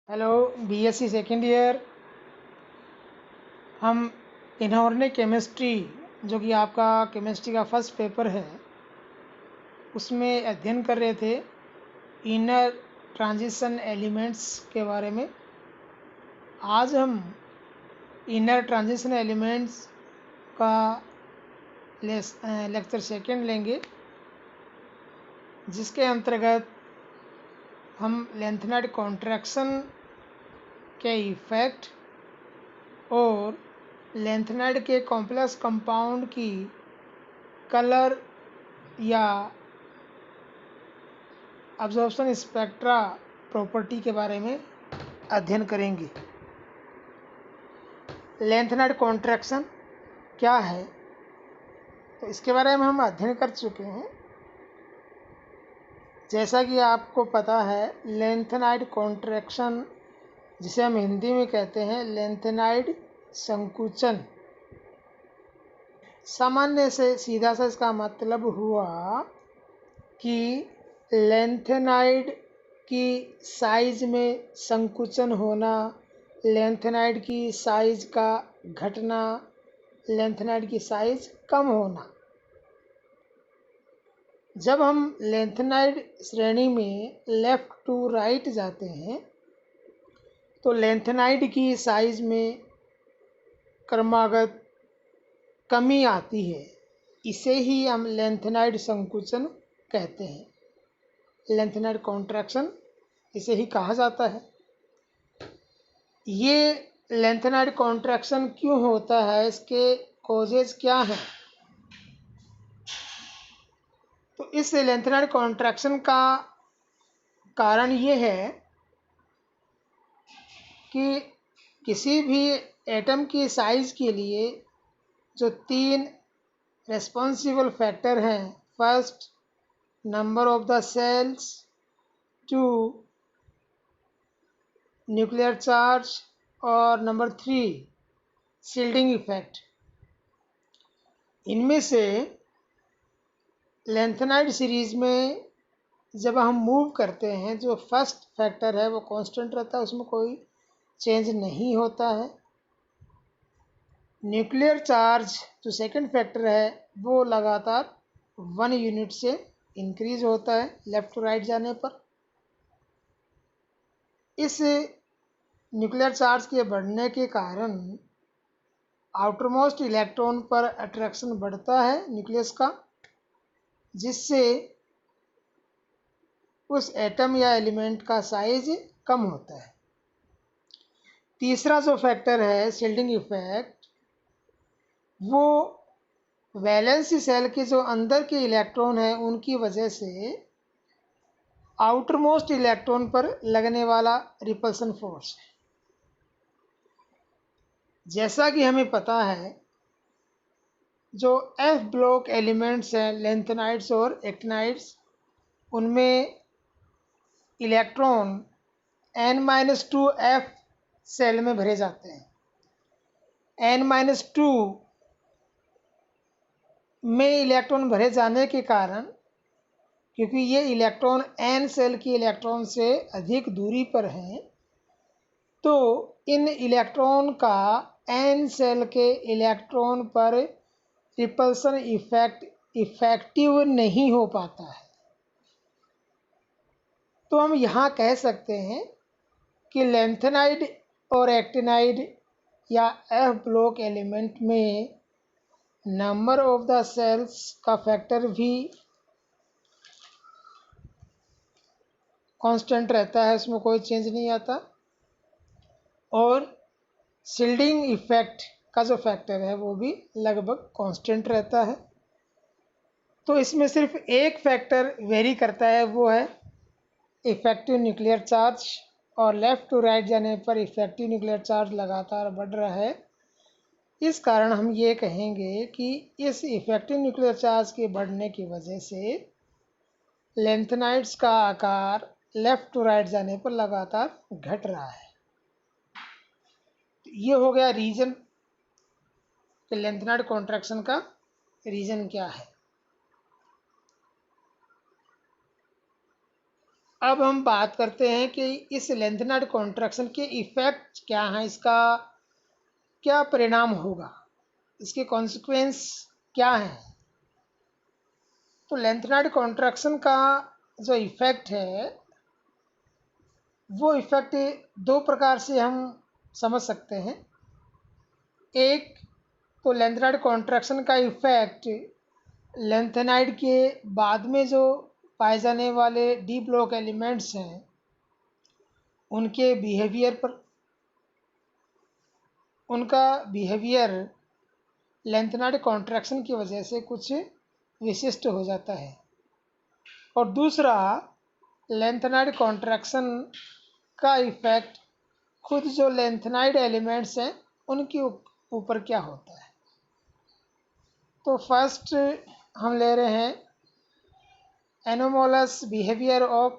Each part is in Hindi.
Hello BSc second year. हम इनऑर्गेनिक केमिस्ट्री जो कि आपका केमिस्ट्री का फर्स्ट पेपर है उसमें अध्ययन कर रहे थे इनर ट्रांजिशन एलिमेंट्स के बारे में। आज हम इनर ट्रांजिशन एलिमेंट्स का लेक्चर सेकेंड लेंगे, जिसके अंतर्गत हम लेंथेनाइड कॉन्ट्रैक्शन के इफ़ेक्ट और लेंथेनाइड के कॉम्प्लेक्स कंपाउंड की कलर या अब्जॉर्प्शन स्पेक्ट्रा प्रॉपर्टी के बारे में अध्ययन करेंगे। लेंथेनाइड कॉन्ट्रैक्शन क्या है, तो इसके बारे में हम अध्ययन कर चुके हैं। जैसा कि आपको पता है, लेंथेनाइड कॉन्ट्रैक्शन, जिसे हम हिंदी में कहते हैं लेंथेनाइड संकुचन, सामान्य से सीधा सा इसका मतलब हुआ कि लेंथेनाइड की साइज में संकुचन होना, लेंथेनाइड की साइज का घटना, लेंथेनाइड की साइज कम होना। जब हम लेंथेनाइड श्रेणी में लेफ़्ट टू राइट जाते हैं तो लेंथेनाइड की साइज में क्रमागत कमी आती है। इसे ही हम लेंथेनाइड संकुचन कहते हैं, लेंथेनाइड कॉन्ट्रैक्शन इसे ही कहा जाता है। ये लेंथेनाइड कॉन्ट्रैक्शन क्यों होता है, इसके कॉजेज क्या हैं? तो इस लेंथेनाइड कॉन्ट्रैक्शन का कारण ये है कि किसी भी एटम की साइज के लिए जो 3 रेस्पॉन्सिबल फैक्टर हैं, first number of the shells, 2 nuclear charge और नंबर 3 शील्डिंग इफेक्ट, इनमें से लेंथेनाइड सीरीज में जब हम मूव करते हैं, जो फर्स्ट फैक्टर है वो कांस्टेंट रहता है, उसमें कोई चेंज नहीं होता है। न्यूक्लियर चार्ज जो सेकंड फैक्टर है वो लगातार 1 यूनिट से इंक्रीज होता है लेफ़्ट टू राइट जाने पर। इस न्यूक्लियर चार्ज के बढ़ने के कारण आउटरमोस्ट इलेक्ट्रॉन पर अट्रैक्शन बढ़ता है न्यूक्लियस का, जिससे उस एटम या एलिमेंट का साइज कम होता है। तीसरा जो फैक्टर है शील्डिंग इफेक्ट, वो वैलेंसी सेल के जो अंदर के इलेक्ट्रॉन हैं उनकी वजह से आउटरमोस्ट इलेक्ट्रॉन पर लगने वाला रिपल्सन फोर्स है। जैसा कि हमें पता है, जो एफ ब्लॉक एलिमेंट्स हैं लेंथेनाइड्स और एक्टिनाइड्स, उनमें इलेक्ट्रॉन n-2 एफ सेल में भरे जाते हैं। n-2 में इलेक्ट्रॉन भरे जाने के कारण, क्योंकि ये इलेक्ट्रॉन n सेल की इलेक्ट्रॉन से अधिक दूरी पर हैं, तो इन इलेक्ट्रॉन का n सेल के इलेक्ट्रॉन पर रिपल्सन इफेक्ट इफेक्टिव नहीं हो पाता है। तो हम यहाँ कह सकते हैं कि लेंथेनाइड और एक्टिनाइड या एफ ब्लॉक एलिमेंट में नंबर ऑफ द सेल्स का फैक्टर भी कांस्टेंट रहता है, उसमें कोई चेंज नहीं आता, और शील्डिंग इफेक्ट का जो फैक्टर है वो भी लगभग कांस्टेंट रहता है। तो इसमें सिर्फ एक फैक्टर वेरी करता है, वो है इफेक्टिव न्यूक्लियर चार्ज, और लेफ़्ट टू राइट जाने पर इफेक्टिव न्यूक्लियर चार्ज लगातार बढ़ रहा है। इस कारण हम ये कहेंगे कि इस इफेक्टिव न्यूक्लियर चार्ज के बढ़ने की वजह से लेंथेनाइड्स का आकार लेफ़्ट टू राइट जाने पर लगातार घट रहा है। तो ये हो गया रीजन कि लेंथेनाइड कॉन्ट्रैक्शन का रीजन क्या है। अब हम बात करते हैं कि इस लेंथेनाइड कॉन्ट्रैक्शन के इफेक्ट क्या हैं, इसका क्या परिणाम होगा, इसके कॉन्सिक्वेंस क्या हैं। तो लेंथेनाइड कॉन्ट्रैक्शन का जो इफेक्ट है वो इफेक्ट दो प्रकार से हम समझ सकते हैं। एक तो लेंथेनाइड कॉन्ट्रैक्शन का इफेक्ट लेंथेनाइड के बाद में जो पाए जाने वाले डी ब्लॉक एलिमेंट्स हैं उनके बिहेवियर पर, उनका बिहेवियर लेंथेनाइड कॉन्ट्रैक्शन की वजह से कुछ विशिष्ट हो जाता है। और दूसरा, लेंथेनाइड कॉन्ट्रैक्शन का इफेक्ट खुद जो लेंथेनाइड एलिमेंट्स हैं उनके ऊपर क्या होता है। तो फर्स्ट हम ले रहे हैं anomalous behaviour of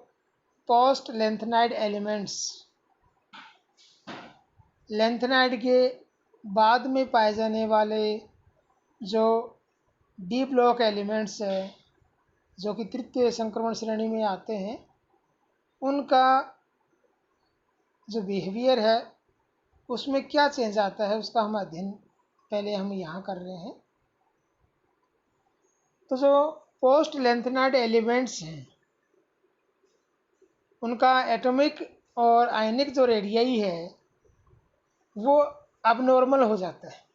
post lanthanide elements. Lanthanide के बाद में पाए जाने वाले जो डी ब्लॉक एलिमेंट्स हैं जो कि तृतीय संक्रमण श्रेणी में आते हैं, उनका जो बिहेवियर है उसमें क्या चेंज आता है उसका हम अध्ययन पहले हम यहाँ कर रहे हैं। तो जो पोस्ट लेंथेनाइड एलिमेंट्स हैं उनका एटॉमिक और आयनिक जो रेडियाई है वो अब नॉर्मल हो जाता है।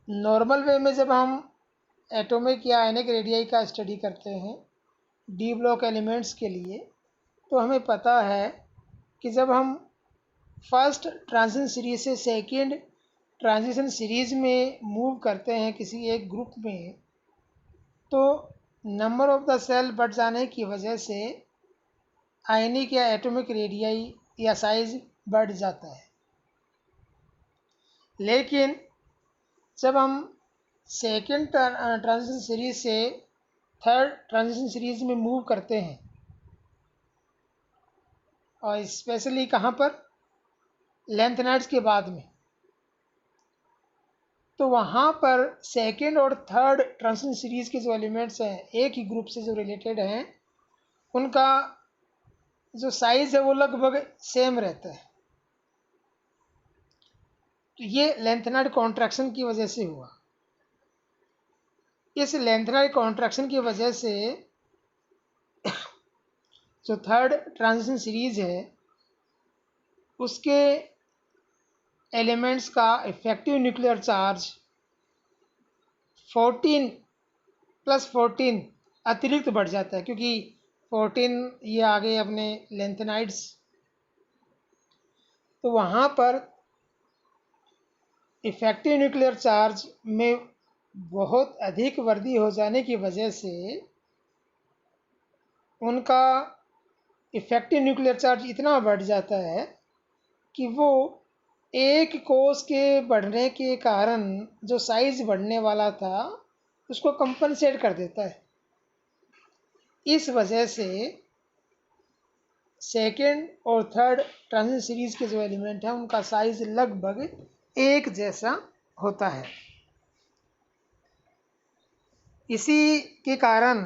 नॉर्मल वे में जब हम एटॉमिक या आयनिक रेडियाई का स्टडी करते हैं डी ब्लॉक एलिमेंट्स के लिए, तो हमें पता है कि जब हम फर्स्ट ट्रांजिशन सीरीज से सेकेंड ट्रांजिशन सीरीज में मूव करते हैं किसी एक ग्रुप में, तो नंबर ऑफ द सेल बढ़ जाने की वजह से आयनिक या एटॉमिक रेडियाई या साइज बढ़ जाता है। लेकिन जब हम सेकेंड ट्रांजिशन सीरीज से थर्ड ट्रांजिशन सीरीज में मूव करते हैं, और स्पेशली कहाँ पर, लेंथेनाइड्स के बाद में, तो वहाँ पर सेकेंड और थर्ड ट्रांजिशन सीरीज के जो एलिमेंट्स हैं एक ही ग्रुप से जो रिलेटेड हैं उनका जो साइज है वो लगभग सेम रहता है। तो ये लेंथेनाइड कॉन्ट्रैक्शन की वजह से हुआ। इस लेंथेनाइड कॉन्ट्रैक्शन की वजह से जो थर्ड ट्रांजिशन सीरीज है उसके एलिमेंट्स का इफेक्टिव न्यूक्लियर चार्ज 14 + 14 अतिरिक्त बढ़ जाता है, क्योंकि 14 ये आ गए अपने लेंथेनाइड्स। तो वहाँ पर इफेक्टिव न्यूक्लियर चार्ज में बहुत अधिक वृद्धि हो जाने की वजह से उनका इफेक्टिव न्यूक्लियर चार्ज इतना बढ़ जाता है कि वो एक कोष के बढ़ने के कारण जो साइज बढ़ने वाला था उसको कंपनसेट कर देता है। इस वजह से सेकेंड और थर्ड ट्रांजिशन सीरीज के जो एलिमेंट हैं उनका साइज लगभग एक जैसा होता है। इसी के कारण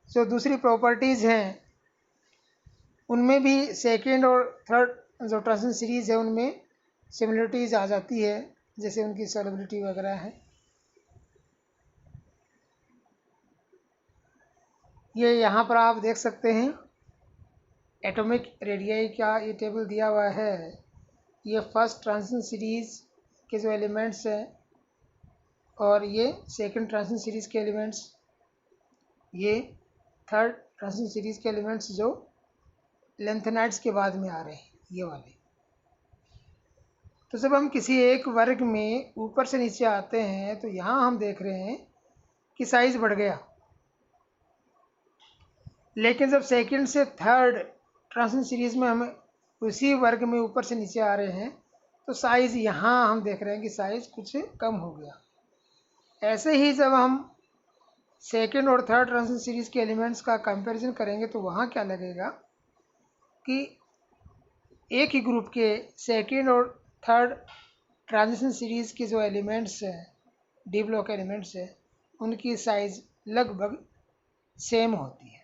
जो दूसरी प्रॉपर्टीज़ हैं उनमें भी सेकेंड और थर्ड जो ट्रांजिशन सीरीज है उनमें सिमिलरिटीज़ आ जाती है, जैसे उनकी सॉल्युबिलिटी वगैरह है। ये यहाँ पर आप देख सकते हैं एटॉमिक रेडियाई का ये टेबल दिया हुआ है। ये फर्स्ट ट्रांजिशन सीरीज के जो एलिमेंट्स हैं और ये सेकंड ट्रांजिशन सीरीज के एलिमेंट्स, ये थर्ड ट्रांजिशन सीरीज के एलिमेंट्स जो लेंथेनाइड्स के बाद में आ रहे हैं, ये वाले। तो जब हम किसी एक वर्ग में ऊपर से नीचे आते हैं तो यहाँ हम देख रहे हैं कि साइज बढ़ गया, लेकिन जब सेकंड से थर्ड ट्रांजिशन सीरीज में हम उसी वर्ग में ऊपर से नीचे आ रहे हैं तो साइज़ यहाँ हम देख रहे हैं कि साइज़ कुछ कम हो गया। ऐसे ही जब हम सेकेंड और थर्ड ट्रांजिशन सीरीज के एलिमेंट्स का कंपैरिजन करेंगे तो वहाँ क्या लगेगा कि एक ही ग्रुप के सेकेंड और थर्ड ट्रांजिशन सीरीज के जो एलिमेंट्स हैं डी ब्लॉक एलिमेंट्स हैं उनकी साइज़ लगभग सेम होती है।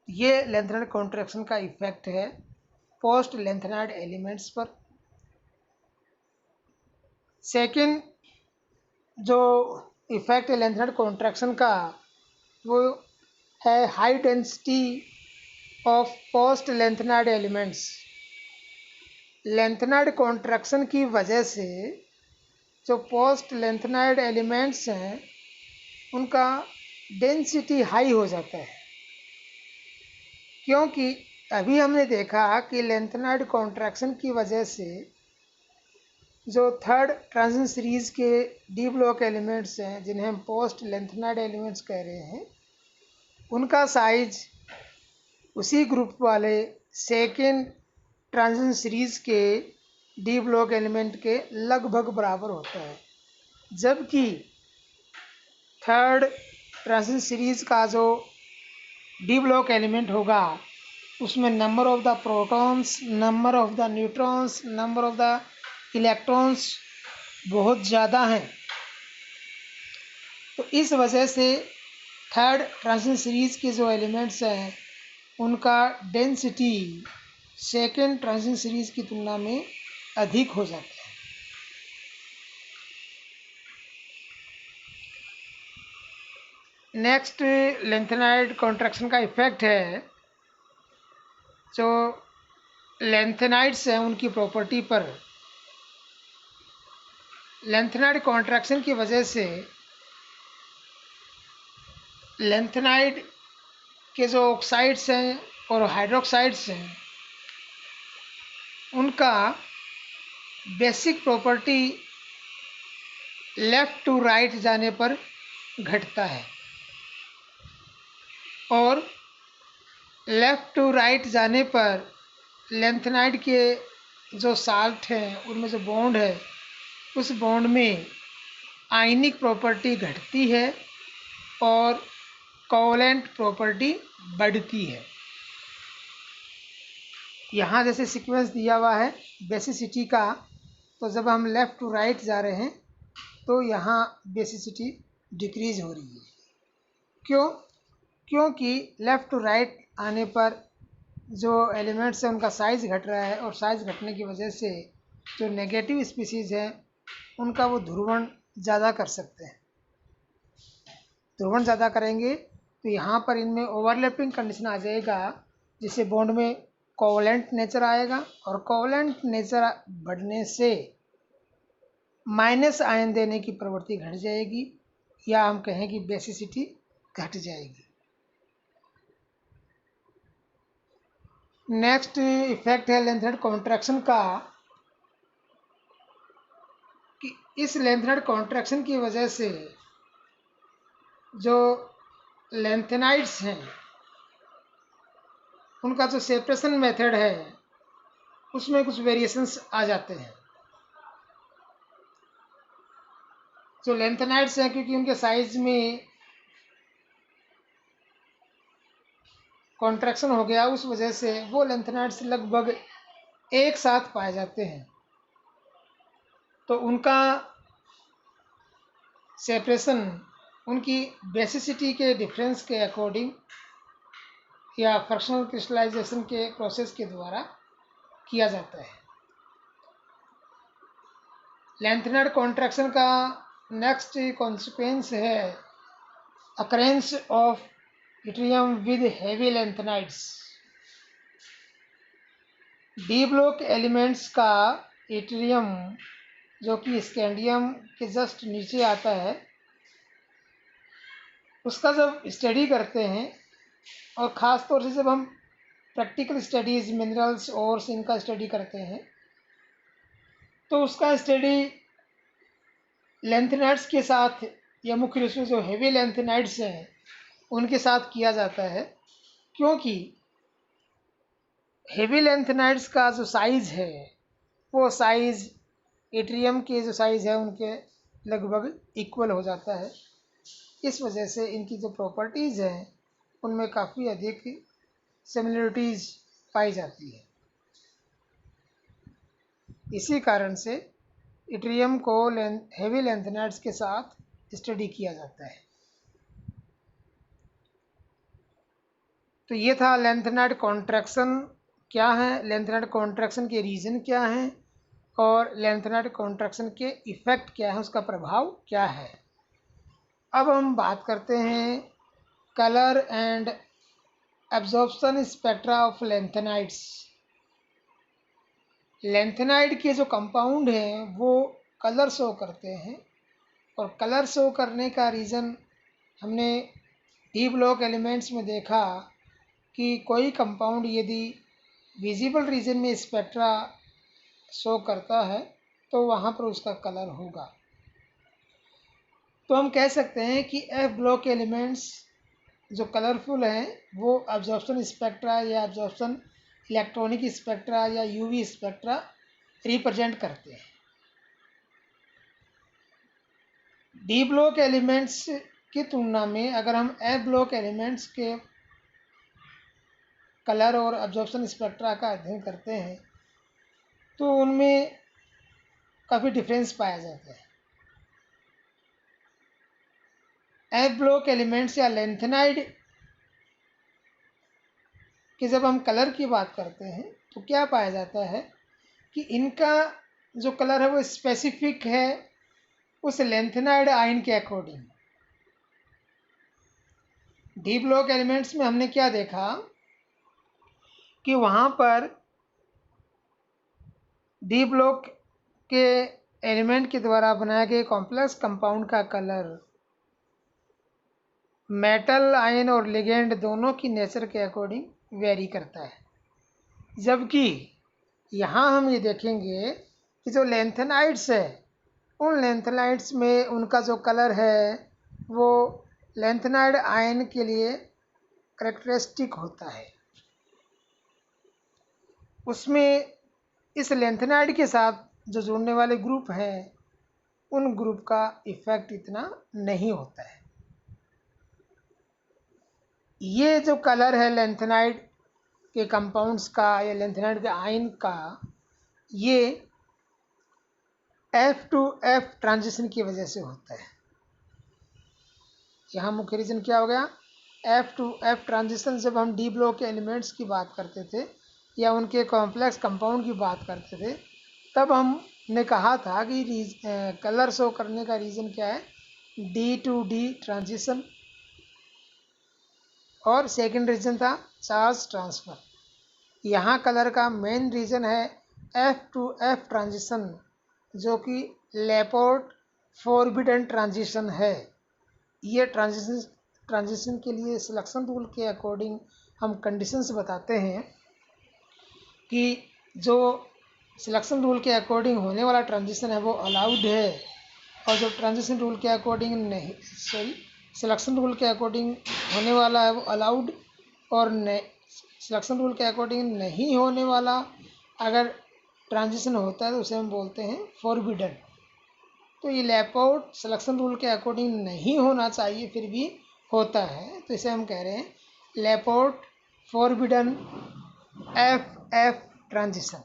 ये लेंथेनाइड कॉन्ट्रैक्शन का इफेक्ट है पोस्ट लेंथेनाइड एलिमेंट्स पर। सेकंड जो इफेक्ट है लेंथेनाइड कॉन्ट्रैक्शन का वो है high density of post lanthanide elements. Lanthanide contraction की वजह से जो पोस्ट लेंथेनाइड एलिमेंट्स हैं उनका डेंसिटी हाई हो जाता है, क्योंकि अभी हमने देखा कि लेंथेनाइड कॉन्ट्रैक्शन की वजह से जो थर्ड ट्रांजिशन सीरीज के डी ब्लॉक एलिमेंट्स हैं जिन्हें हम पोस्ट लेंथेनाइड एलिमेंट्स कह रहे हैं, उनका साइज उसी ग्रुप वाले सेकेंड ट्रांजिशन सीरीज के डी ब्लॉक एलिमेंट के लगभग बराबर होता है, जबकि थर्ड ट्रांजिशन सीरीज का जो डी ब्लॉक एलिमेंट होगा उसमें number of the protons, number of the neutrons, number of the electrons बहुत ज़्यादा हैं। तो इस वजह से थर्ड ट्रांजिशन सीरीज के जो एलिमेंट्स हैं उनका डेंसिटी सेकेंड ट्रांजिशन सीरीज की तुलना में अधिक हो जाता है। नेक्स्ट लेंथेनाइड कॉन्ट्रैक्शन का इफेक्ट है जो लेंथेनाइड्स हैं उनकी प्रॉपर्टी पर। लेंथेनाइड कॉन्ट्रैक्शन की वजह से लेंथेनाइड के जो ऑक्साइड्स हैं और हाइड्रोक्साइड्स हैं उनका basic property left to right जाने पर घटता है, और लेफ़्ट टू राइट जाने पर लेंथेनाइड के जो साल्ट हैं उनमें जो बॉन्ड है उस बॉन्ड में आयनिक प्रॉपर्टी घटती है और कोवलेंट प्रॉपर्टी बढ़ती है। यहाँ जैसे सीक्वेंस दिया हुआ है बेसिसिटी का, तो जब हम लेफ़्ट टू राइट जा रहे हैं तो यहाँ बेसिसिटी डिक्रीज हो रही है। क्यों? क्योंकि लेफ़्ट टू राइट आने पर जो एलिमेंट्स हैं उनका साइज़ घट रहा है, और साइज़ घटने की वजह से जो नेगेटिव स्पीसीज़ हैं उनका वो ध्रुवण ज़्यादा कर सकते हैं। ध्रुवण ज़्यादा करेंगे तो यहाँ पर इनमें ओवरलैपिंग कंडीशन आ जाएगा, जिससे बॉन्ड में कोवलेंट नेचर आएगा, और कोवलेंट नेचर बढ़ने से माइनस आयन देने की प्रवृत्ति घट जाएगी, या हम कहें कि बेसिसिटी घट जाएगी। नेक्स्ट इफेक्ट है लेंथेनाइड कॉन्ट्रैक्शन का कि इस लेंथेनाइड कॉन्ट्रैक्शन की वजह से जो लेंथेनाइड्स हैं उनका जो सेपरेशन मेथड है उसमें कुछ वेरिएशंस आ जाते हैं। जो लेंथेनाइड्स हैं क्योंकि उनके साइज में कॉन्ट्रैक्शन हो गया, उस वजह से वो लेंथेनाइड्स लगभग एक साथ पाए जाते हैं, तो उनका सेपरेशन उनकी बेसिसिटी के डिफरेंस के अकॉर्डिंग या फ्रैक्शनल क्रिस्टलाइजेशन के प्रोसेस के द्वारा किया जाता है। लेंथेनाइड कॉन्ट्रैक्शन का नेक्स्ट कॉन्सिक्वेंस है occurrence of yttrium with heavy lanthanides. D block elements का इट्रियम जो कि स्कैंडियम के जस्ट नीचे आता है, उसका जब स्टडी करते हैं, और ख़ास तौर से जब हम प्रैक्टिकल स्टडीज़ मिनरल्स और इनका स्टडी करते हैं, तो उसका स्टडी लेंथेनाइड्स के साथ या मुख्य रूप से जो हेवी लेंथेनाइड्स हैं उनके साथ किया जाता है, क्योंकि हेवी लेंथेनाइड्स का जो साइज़ है वो साइज़ इट्रियम के जो साइज़ है उनके लगभग इक्वल हो जाता है। इस वजह से इनकी जो प्रॉपर्टीज़ हैं उनमें काफ़ी अधिक सिमिलरिटीज़ पाई जाती है। इसी कारण से इट्रियम को हेवी लेंथेनाइड्स के साथ स्टडी किया जाता है। तो ये था लेंथेनाइड कॉन्ट्रैक्शन क्या है, लेंथेनाइड कॉन्ट्रैक्शन के रीज़न क्या हैं और लेंथेनाइड कॉन्ट्रैक्शन के इफ़ेक्ट क्या है, उसका प्रभाव क्या है। अब हम बात करते हैं colour and absorption spectra of lanthanides. Lanthanide के जो कंपाउंड हैं वो कलर शो करते हैं और कलर शो करने का रीज़न हमने डी ब्लॉक एलिमेंट्स में देखा कि कोई कंपाउंड यदि विजिबल रीजन में स्पेक्ट्रा शो करता है तो वहाँ पर उसका कलर होगा। तो हम कह सकते हैं कि एफ ब्लॉक एलिमेंट्स जो कलरफुल हैं वो एब्जॉर्प्शन स्पेक्ट्रा या एब्जॉर्प्शन इलेक्ट्रॉनिक स्पेक्ट्रा या यूवी स्पेक्ट्रा रिप्रेजेंट करते हैं। डी ब्लॉक एलिमेंट्स की तुलना में अगर हम एफ ब्लॉक एलिमेंट्स के कलर और एब्जॉर्प्शन स्पेक्ट्रा का अध्ययन करते हैं तो उनमें काफ़ी डिफरेंस पाया जाता है। एफ ब्लॉक एलिमेंट्स या लेंथेनाइड कि जब हम कलर की बात करते हैं तो क्या पाया जाता है कि इनका जो कलर है वो स्पेसिफिक है उस लेंथेनाइड आयन के अकॉर्डिंग। डी ब्लॉक एलिमेंट्स में हमने क्या देखा कि वहाँ पर डी ब्लॉक के एलिमेंट के द्वारा बनाए गए कॉम्प्लेक्स कंपाउंड का कलर मेटल आयन और लिगेंड दोनों की नेचर के अकॉर्डिंग वेरी करता है। जबकि यहाँ हम ये देखेंगे कि जो लेंथेनाइड्स है उन लेंथेनाइड्स में उनका जो कलर है वो लेंथेनाइड आयन के लिए करेक्टरिस्टिक होता है। उसमें इस लेंथेनाइड के साथ जो जुड़ने वाले ग्रुप हैं उन ग्रुप का इफेक्ट इतना नहीं होता है। ये जो कलर है लेंथेनाइड के कंपाउंड्स का या लेंथेनाइड के आयन का, ये एफ टू एफ ट्रांजिशन की वजह से होता है। यहाँ मुख्य रीजन क्या हो गया, एफ टू एफ ट्रांजिशन। जब हम डी ब्लॉक के एलिमेंट्स की बात करते थे या उनके कॉम्प्लेक्स कंपाउंड की बात करते थे तब हमने कहा था कि कलर शो करने का रीज़न क्या है, डी टू डी ट्रांजिशन, और सेकंड रीजन था चार्ज ट्रांसफ़र। यहाँ कलर का मेन रीज़न है एफ टू एफ ट्रांजिशन जो कि लेपोर्ट फॉरबिडन ट्रांजिशन है। ये ट्रांजिशन के लिए सिलेक्शन रूल के अकॉर्डिंग हम कंडीशंस बताते हैं कि जो सिलेक्शन रूल के अकॉर्डिंग होने वाला ट्रांजिशन है वो अलाउड है और जो ट्रांजिशन रूल के अकॉर्डिंग नहीं, सिलेक्शन रूल के अकॉर्डिंग होने वाला है वो अलाउड, और सिलेक्शन रूल के अकॉर्डिंग नहीं होने वाला अगर ट्रांजिशन होता है तो उसे हम बोलते हैं फॉरबिडन। तो ये लेपोर्ट सिलेक्शन रूल के अकॉर्डिंग नहीं होना चाहिए फिर भी होता है, तो इसे हम कह रहे हैं लेपोर्ट फॉरबिडन एफ एफ ट्रांजिशन।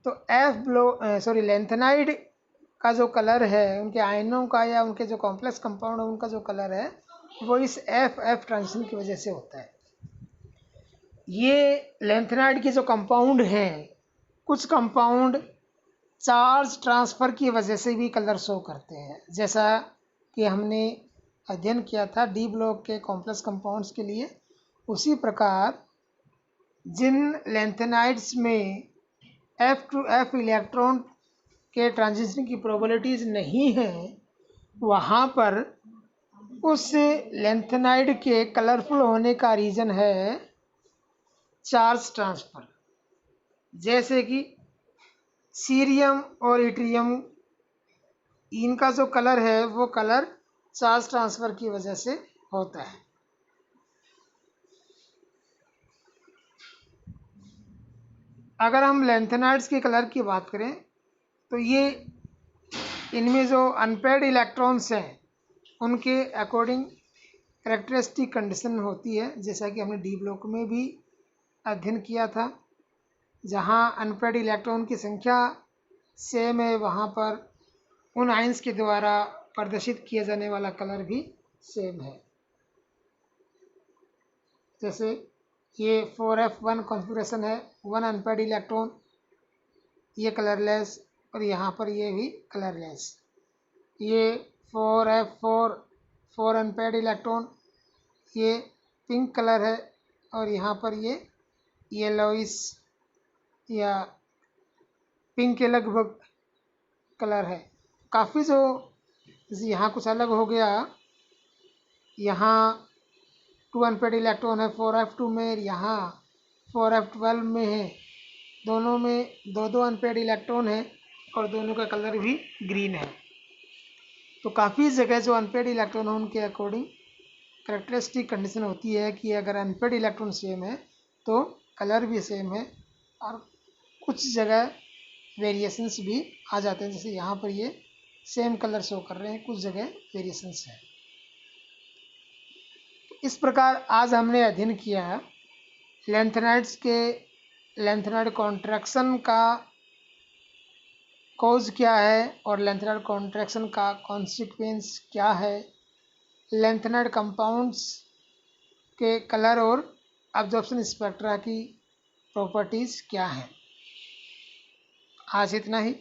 तो लेंथेनाइड का जो कलर है उनके आयनों का या उनके जो कॉम्प्लेक्स कंपाउंड है उनका जो कलर है वो इस एफ एफ ट्रांजिशन की वजह से होता है। ये लेंथेनाइड के जो कंपाउंड हैं, कुछ कंपाउंड चार्ज ट्रांसफ़र की वजह से भी कलर शो करते हैं, जैसा कि हमने अध्ययन किया था डी ब्लॉक के कॉम्प्लेक्स कंपाउंड्स के लिए। उसी प्रकार जिन लेंथेनाइड्स में एफ टू एफ इलेक्ट्रॉन के ट्रांजिशन की प्रोबेबिलिटीज़ नहीं हैं वहाँ पर उस लेंथेनाइड के कलरफुल होने का रीज़न है चार्ज ट्रांसफ़र। जैसे कि सीरियम और इट्रियम, इनका जो कलर है वो कलर चार्ज ट्रांसफ़र की वजह से होता है। अगर हम लेंथेनाइड्स के कलर की बात करें तो ये इनमें जो अनपेयर्ड इलेक्ट्रॉन्स हैं उनके अकॉर्डिंग करेक्टरिस्टिक कंडीशन होती है, जैसा कि हमने डी ब्लॉक में भी अध्ययन किया था। जहाँ अनपेयर्ड इलेक्ट्रॉन की संख्या सेम है वहाँ पर उन आयंस के द्वारा प्रदर्शित किया जाने वाला कलर भी सेम है। जैसे ये 4f1 कॉन्फ़िगरेशन है, 1 अनपेयर्ड इलेक्ट्रॉन, ये कलरलेस, और यहाँ पर ये भी कलरलेस। ये 4f4 4 अनपेयर्ड इलेक्ट्रॉन, ये पिंक कलर है, और यहाँ पर ये येलोइस या पिंक के लगभग कलर है। काफ़ी जो यहाँ कुछ अलग हो गया, यहाँ 2 अनपेयर्ड इलेक्ट्रॉन है 4f2 में, यहाँ 4f12 में है। दोनों में 2 अनपेयर्ड इलेक्ट्रॉन है और दोनों का कलर भी ग्रीन है। तो काफ़ी जगह जो अनपेयर्ड इलेक्ट्रॉन है उनके अकॉर्डिंग करेक्टरिस्टिक कंडीशन होती है कि अगर अनपेयर्ड इलेक्ट्रॉन सेम है तो कलर भी सेम है, और कुछ जगह वेरिएशंस भी आ जाते हैं। जैसे यहाँ पर ये सेम कलर शो कर रहे हैं, कुछ जगह वेरिएशंस है। इस प्रकार आज हमने अध्ययन किया लेंथेनाइड्स के लेंथेनाइड कॉन्ट्रैक्शन का कॉज क्या है और लेंथेनाइड कॉन्ट्रैक्शन का कॉन्सिक्वेंस क्या है, लेंथेनाइड कंपाउंड्स के कलर और अब्जॉर्प्शन स्पेक्ट्रा की प्रॉपर्टीज़ क्या हैं। आज इतना ही।